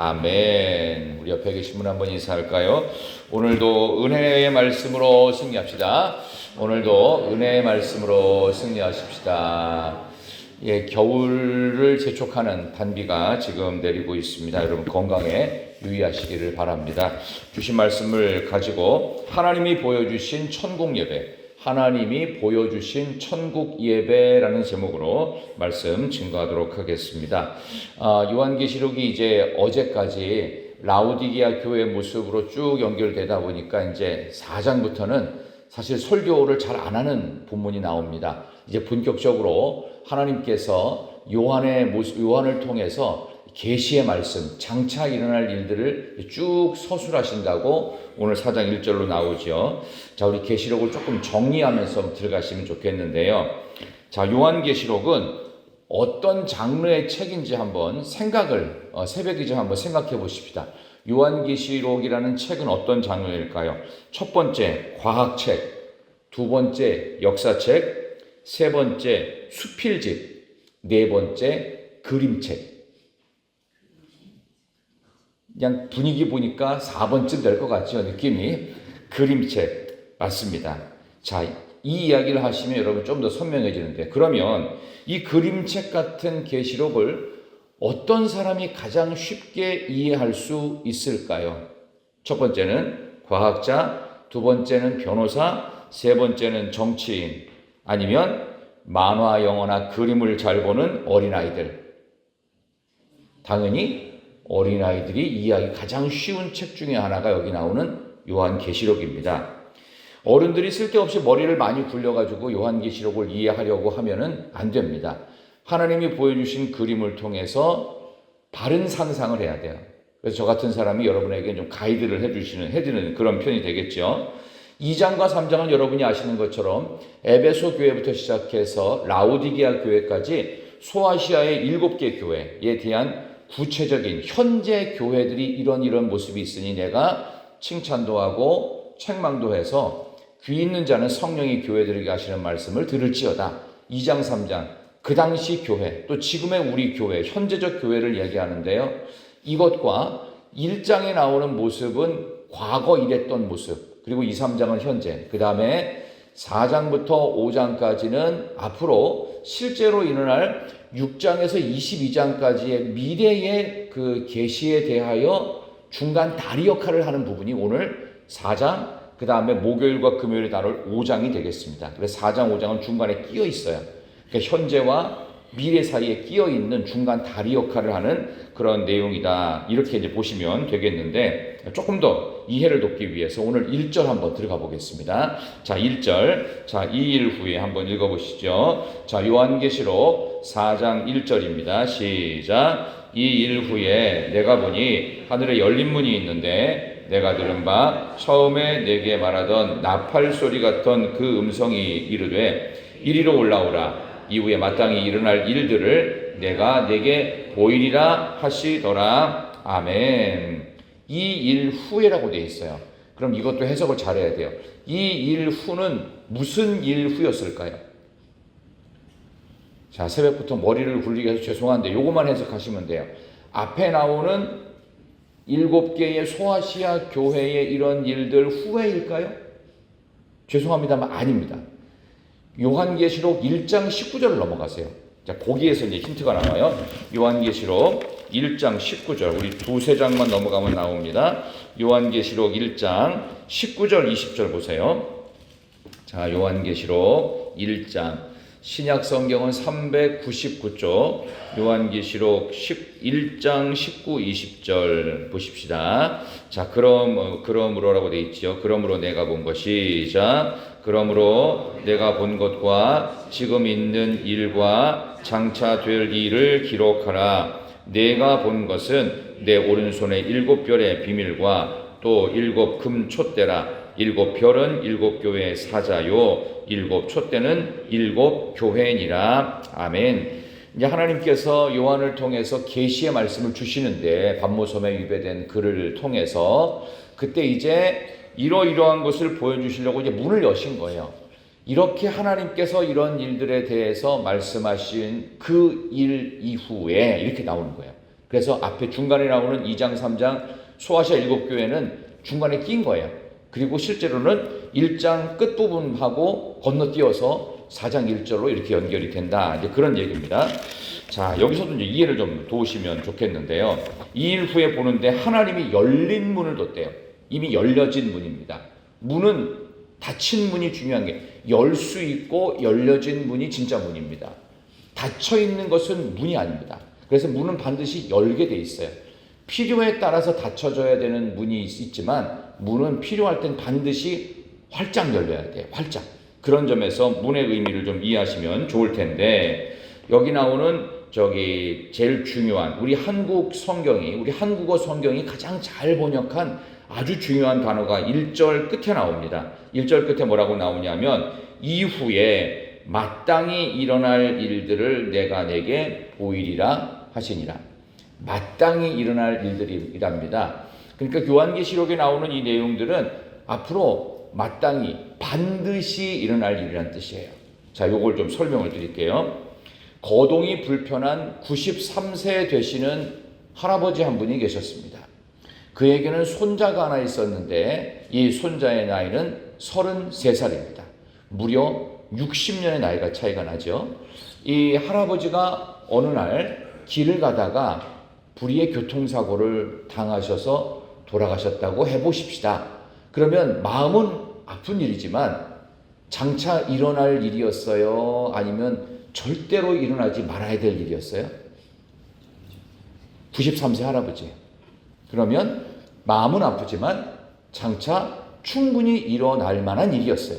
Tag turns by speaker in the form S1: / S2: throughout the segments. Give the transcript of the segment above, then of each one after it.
S1: 아멘. 우리 옆에 계신 분 한번 인사할까요? 오늘도 은혜의 말씀으로 승리합시다. 오늘도 은혜의 말씀으로 승리하십시다. 예, 겨울을 재촉하는 단비가 지금 내리고 있습니다. 여러분 건강에 유의하시기를 바랍니다. 주신 말씀을 가지고 하나님이 보여주신 천국 예배, 하나님이 보여주신 천국 예배라는 제목으로 말씀 증거하도록 하겠습니다. 요한계시록이 이제 어제까지 라오디게아 교회 모습으로 쭉 연결되다 보니까 이제 4장부터는 사실 설교를 잘 안 하는 본문이 나옵니다. 이제 본격적으로 하나님께서 요한을 통해서 계시의 말씀, 장차 일어날 일들을 쭉 서술하신다고 오늘 4장 1절로 나오죠. 자, 우리 계시록을 조금 정리하면서 들어가시면 좋겠는데요. 자, 요한계시록은 어떤 장르의 책인지 한번 새벽에 좀 한번 생각해 보십시다. 요한계시록이라는 책은 어떤 장르일까요? 첫 번째, 과학책, 두 번째, 역사책, 세 번째, 수필집, 네 번째, 그림책. 그냥 분위기 보니까 4번쯤 될 것 같죠, 느낌이. 그림책 맞습니다. 자, 이 이야기를 하시면 여러분 좀 더 선명해지는데, 그러면 이 그림책 같은 계시록을 어떤 사람이 가장 쉽게 이해할 수 있을까요? 첫 번째는 과학자, 두 번째는 변호사, 세 번째는 정치인, 아니면 만화, 영화나 그림을 잘 보는 어린아이들. 당연히 어린아이들이 이해하기 가장 쉬운 책 중에 하나가 여기 나오는 요한계시록입니다. 어른들이 쓸데없이 머리를 많이 굴려가지고 요한계시록을 이해하려고 하면은 안 됩니다. 하나님이 보여주신 그림을 통해서 바른 상상을 해야 돼요. 그래서 저 같은 사람이 여러분에게 좀 가이드를 해드리는 그런 편이 되겠죠. 2장과 3장은 여러분이 아시는 것처럼 에베소 교회부터 시작해서 라오디게아 교회까지 소아시아의 7개 교회에 대한 구체적인 현재 교회들이 이런 모습이 있으니 내가 칭찬도 하고 책망도 해서 귀 있는 자는 성령이 교회들에게 하시는 말씀을 들을지어다. 2장 3장 그 당시 교회, 또 지금의 우리 교회, 현재적 교회를 얘기하는데요. 이것과 1장에 나오는 모습은 과거 이랬던 모습, 그리고 2, 3장은 현재, 그 다음에 4장부터 5장까지는 앞으로 실제로 일어날 6장에서 22장까지의 미래의 그 계시에 대하여 중간 다리 역할을 하는 부분이 오늘 4장, 그 다음에 목요일과 금요일에 다룰 5장이 되겠습니다. 그래서 4장, 5장은 중간에 끼어 있어요. 그러니까 현재와 미래 사이에 끼어 있는 중간 다리 역할을 하는 그런 내용이다. 이렇게 이제 보시면 되겠는데, 조금 더 이해를 돕기 위해서 오늘 1절 한번 들어가 보겠습니다. 자, 1절. 자, 2일 후에 한번 읽어보시죠. 자, 요한계시록 4장 1절입니다. 시작. 2일 후에 내가 보니 하늘에 열린 문이 있는데 내가 들은 바 처음에 내게 말하던 나팔 소리 같던 그 음성이 이르되 이리로 올라오라. 이후에 마땅히 일어날 일들을 내가 내게 보이리라 하시더라. 아멘. 이 일 후에라고 되어 있어요. 그럼 이것도 해석을 잘해야 돼요. 이 일 후는 무슨 일 후였을까요? 자, 새벽부터 머리를 굴리게 해서 죄송한데 요것만 해석하시면 돼요. 앞에 나오는 7개의 소아시아 교회의 이런 일들 후에일까요? 죄송합니다만 아닙니다. 요한계시록 1장 19절을 넘어가세요. 자, 거기에서 이제 힌트가 나와요. 요한계시록 1장 19절. 우리 두세 장만 넘어가면 나옵니다. 요한계시록 1장 19절 20절 보세요. 자, 요한계시록 1장. 신약 성경은 399쪽. 요한계시록 1장 19, 20절 보십시다. 자, 그러므로라고 되어 있죠. 그러므로 내가 본 것이, 그러므로 내가 본 것과 지금 있는 일과 장차 될 일을 기록하라. 내가 본 것은 내 오른손의 7별의 비밀과 또 7금 촛대라. 7별은 7교회의 사자요 7 촛대는 7 교회니라. 아멘. 이제 하나님께서 요한을 통해서 계시의 말씀을 주시는데 반모섬에 위배된 글을 통해서 그때 이제 이러이러한 것을 보여주시려고 이제 문을 여신 거예요. 이렇게 하나님께서 이런 일들에 대해서 말씀하신 그 일 이후에 이렇게 나오는 거예요. 그래서 앞에 중간에 나오는 2장, 3장 소아시아 7교회는 중간에 낀 거예요. 그리고 실제로는 1장 끝부분하고 건너뛰어서 4장 1절로 이렇게 연결이 된다. 이제 그런 얘기입니다. 자, 여기서도 이제 이해를 좀 도우시면 좋겠는데요. 2일 후에 보는데 하나님이 열린 문을 뒀대요. 이미 열려진 문입니다. 문은 닫힌 문이 중요한 게 열 수 있고 열려진 문이 진짜 문입니다. 닫혀 있는 것은 문이 아닙니다. 그래서 문은 반드시 열게 돼 있어요. 필요에 따라서 닫혀져야 되는 문이 있지만 문은 필요할 땐 반드시 활짝 열려야 돼요. 활짝. 그런 점에서 문의 의미를 좀 이해하시면 좋을 텐데 여기 나오는 제일 중요한 우리 한국어 성경이 가장 잘 번역한 아주 중요한 단어가 1절 끝에 나옵니다. 1절 끝에 뭐라고 나오냐면 이후에 마땅히 일어날 일들을 내가 내게 보이리라 하시니라. 마땅히 일어날 일들이랍니다. 그러니까 요한계시록에 나오는 이 내용들은 앞으로 마땅히 반드시 일어날 일이란 뜻이에요. 자, 요걸 좀 설명을 드릴게요. 거동이 불편한 93세 되시는 할아버지 한 분이 계셨습니다. 그에게는 손자가 하나 있었는데 이 손자의 나이는 33살입니다. 무려 60년의 나이가 차이가 나죠. 이 할아버지가 어느 날 길을 가다가 불의의 교통사고를 당하셔서 돌아가셨다고 해보십시다. 그러면 마음은 아픈 일이지만 장차 일어날 일이었어요? 아니면 절대로 일어나지 말아야 될 일이었어요? 93세 할아버지예요. 그러면 마음은 아프지만 장차 충분히 일어날 만한 일이었어요.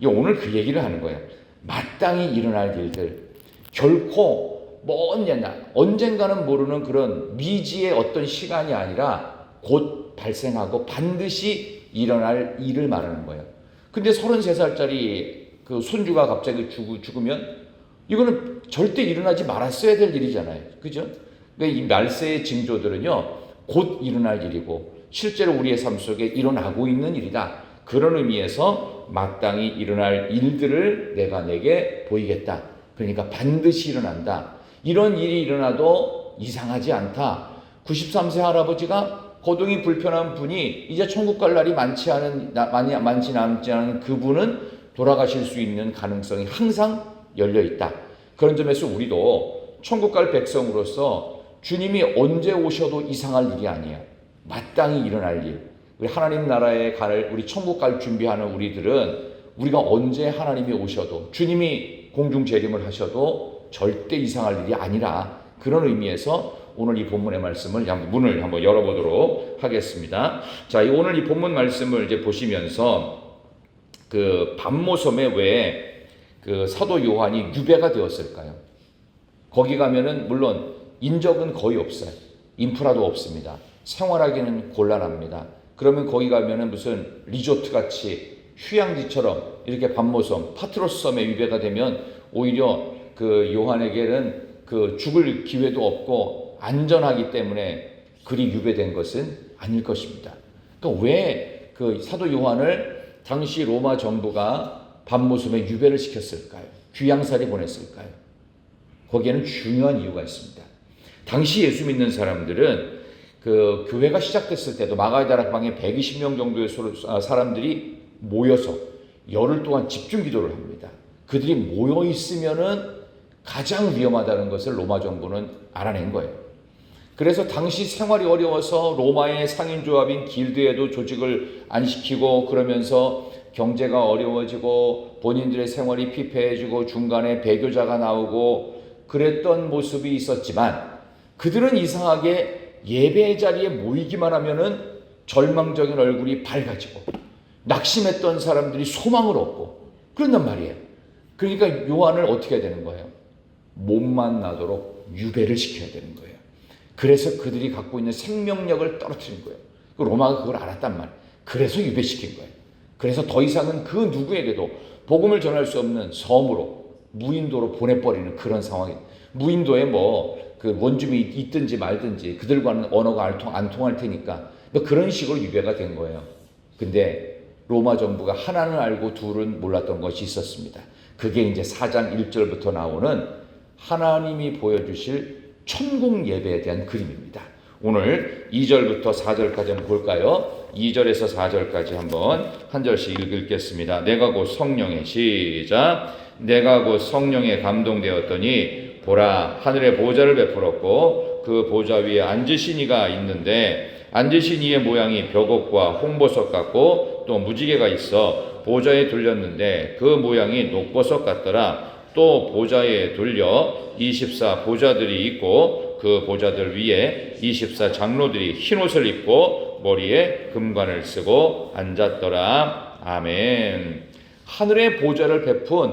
S1: 오늘 그 얘기를 하는 거예요. 마땅히 일어날 일들. 결코 먼 옛날 언젠가는 모르는 그런 미지의 어떤 시간이 아니라 곧 발생하고 반드시 일어날 일을 말하는 거예요. 근데 33살짜리 그 손주가 갑자기 죽으면 이거는 절대 일어나지 말았어야 될 일이잖아요. 그죠? 그러니까 이 말세의 징조들은요, 곧 일어날 일이고, 실제로 우리의 삶 속에 일어나고 있는 일이다. 그런 의미에서 마땅히 일어날 일들을 내가 내게 보이겠다. 그러니까 반드시 일어난다. 이런 일이 일어나도 이상하지 않다. 93세 할아버지가 거동이 불편한 분이 이제 천국 갈 날이 많지 남지 않은 그분은 돌아가실 수 있는 가능성이 항상 열려 있다. 그런 점에서 우리도 천국 갈 백성으로서 주님이 언제 오셔도 이상할 일이 아니에요. 마땅히 일어날 일. 우리 하나님 나라에 우리 천국 갈 준비하는 우리들은 우리가 언제 하나님이 오셔도 주님이 공중 재림을 하셔도 절대 이상할 일이 아니라 그런 의미에서 오늘 이 본문의 문을 한번 열어보도록 하겠습니다. 자, 오늘 이 본문 말씀을 이제 보시면서 그 밤모섬에 왜 그 사도 요한이 유배가 되었을까요? 거기 가면은 물론 인적은 거의 없어요. 인프라도 없습니다. 생활하기는 곤란합니다. 그러면 거기 가면은 무슨 리조트 같이 휴양지처럼 이렇게 밤모섬, 파트로스 섬에 유배가 되면 오히려 그 요한에게는 그 죽을 기회도 없고 안전하기 때문에 그리 유배된 것은 아닐 것입니다. 그러니까 왜 그 사도 요한을 당시 로마 정부가 밤모섬에 유배를 시켰을까요? 귀양살이 보냈을까요? 거기에는 중요한 이유가 있습니다. 당시 예수 믿는 사람들은 그 교회가 시작됐을 때도 마가의 다락방에 120명 정도의 사람들이 모여서 열흘 동안 집중 기도를 합니다. 그들이 모여 있으면은 가장 위험하다는 것을 로마 정부는 알아낸 거예요. 그래서 당시 생활이 어려워서 로마의 상인조합인 길드에도 조직을 안 시키고 그러면서 경제가 어려워지고 본인들의 생활이 피폐해지고 중간에 배교자가 나오고 그랬던 모습이 있었지만 그들은 이상하게 예배 자리에 모이기만 하면은 절망적인 얼굴이 밝아지고 낙심했던 사람들이 소망을 얻고 그런단 말이에요. 그러니까 요한을 어떻게 해야 되는 거예요? 몸만 나도록 유배를 시켜야 되는 거예요. 그래서 그들이 갖고 있는 생명력을 떨어뜨린 거예요. 로마가 그걸 알았단 말이에요. 그래서 유배시킨 거예요. 그래서 더 이상은 그 누구에게도 복음을 전할 수 없는 섬으로 무인도로 보내버리는 그런 상황이 무인도에 그 원주민이 있든지 말든지 그들과는 언어가 안 통할 테니까 그런 식으로 유배가 된 거예요. 근데 로마 정부가 하나는 알고 둘은 몰랐던 것이 있었습니다. 그게 이제 4장 1절부터 나오는 하나님이 보여주실 천국 예배에 대한 그림입니다. 오늘 2절부터 4절까지 한번 볼까요? 2절에서 4절까지 한번 한 절씩 읽겠습니다. 내가 곧 성령의 시작. 내가 곧 성령에 감동되었더니 보라 하늘에 보좌를 베풀었고 그 보좌 위에 앉으신 이가 있는데 앉으신 이의 모양이 벽옥과 홍보석 같고 또 무지개가 있어 보좌에 둘렸는데 그 모양이 녹보석 같더라. 또 보좌에 둘려 24 보좌들이 있고 그 보좌들 위에 24 장로들이 흰옷을 입고 머리에 금관을 쓰고 앉았더라. 아멘. 하늘의 보좌를 베푼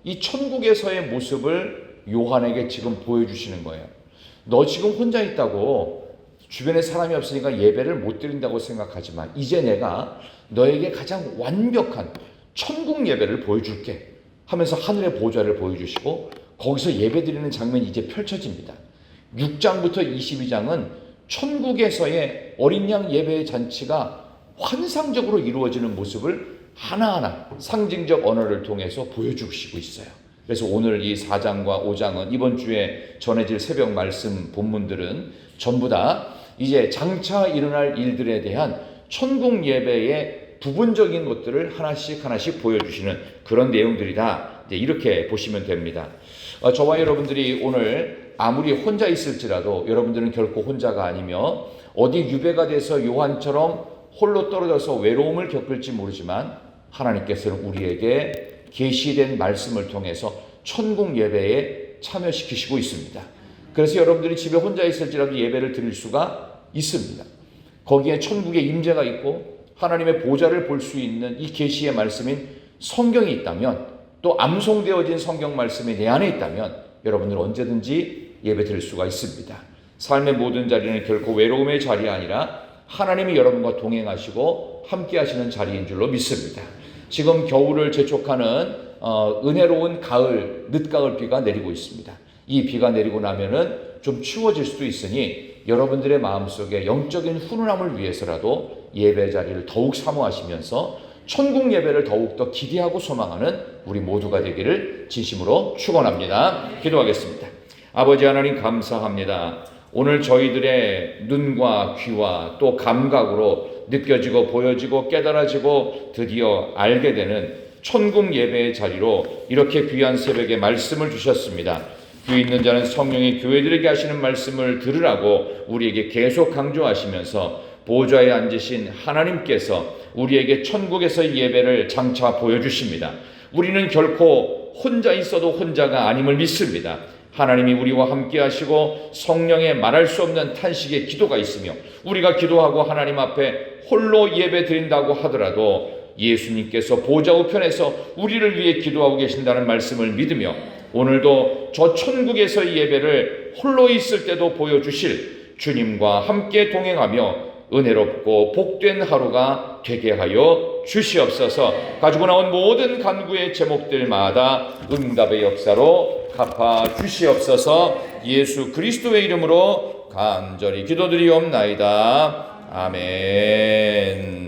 S1: 이 천국에서의 모습을 요한에게 지금 보여주시는 거예요. 너 지금 혼자 있다고 주변에 사람이 없으니까 예배를 못 드린다고 생각하지만 이제 내가 너에게 가장 완벽한 천국 예배를 보여줄게 하면서 하늘의 보좌를 보여주시고 거기서 예배 드리는 장면이 이제 펼쳐집니다. 6장부터 22장은 천국에서의 어린 양 예배의 잔치가 환상적으로 이루어지는 모습을 하나하나 상징적 언어를 통해서 보여주시고 있어요. 그래서 오늘 이 4장과 5장은 이번 주에 전해질 새벽 말씀 본문들은 전부 다 이제 장차 일어날 일들에 대한 천국 예배의 부분적인 것들을 하나씩 보여주시는 그런 내용들이다. 이렇게 보시면 됩니다. 저와 여러분들이 오늘 아무리 혼자 있을지라도 여러분들은 결코 혼자가 아니며 어디 유배가 돼서 요한처럼 홀로 떨어져서 외로움을 겪을지 모르지만 하나님께서는 우리에게 계시된 말씀을 통해서 천국 예배에 참여시키시고 있습니다. 그래서 여러분들이 집에 혼자 있을지라도 예배를 드릴 수가 있습니다. 거기에 천국의 임재가 있고 하나님의 보좌를 볼 수 있는 이 계시의 말씀인 성경이 있다면 또 암송되어진 성경 말씀이 내 안에 있다면 여러분들은 언제든지 예배 드릴 수가 있습니다. 삶의 모든 자리는 결코 외로움의 자리가 아니라 하나님이 여러분과 동행하시고 함께 하시는 자리인 줄로 믿습니다. 지금 겨울을 재촉하는 은혜로운 가을, 늦가을 비가 내리고 있습니다. 이 비가 내리고 나면은 좀 추워질 수도 있으니 여러분들의 마음속에 영적인 훈훈함을 위해서라도 예배 자리를 더욱 사모하시면서 천국 예배를 더욱더 기대하고 소망하는 우리 모두가 되기를 진심으로 축원합니다. 기도하겠습니다. 아버지 하나님 감사합니다. 오늘 저희들의 눈과 귀와 또 감각으로 느껴지고 보여지고 깨달아지고 드디어 알게 되는 천국 예배의 자리로 이렇게 귀한 새벽에 말씀을 주셨습니다. 귀 있는 자는 성령이 교회들에게 하시는 말씀을 들으라고 우리에게 계속 강조하시면서 보좌에 앉으신 하나님께서 우리에게 천국에서의 예배를 장차 보여주십니다. 우리는 결코 혼자 있어도 혼자가 아님을 믿습니다. 하나님이 우리와 함께 하시고 성령의 말할 수 없는 탄식의 기도가 있으며 우리가 기도하고 하나님 앞에 홀로 예배 드린다고 하더라도 예수님께서 보좌 우편에서 우리를 위해 기도하고 계신다는 말씀을 믿으며 오늘도 저 천국에서의 예배를 홀로 있을 때도 보여주실 주님과 함께 동행하며 은혜롭고 복된 하루가 되게 하여 주시옵소서. 가지고 나온 모든 간구의 제목들마다 응답의 역사로 갚아 주시옵소서. 예수 그리스도의 이름으로 간절히 기도드리옵나이다. 아멘.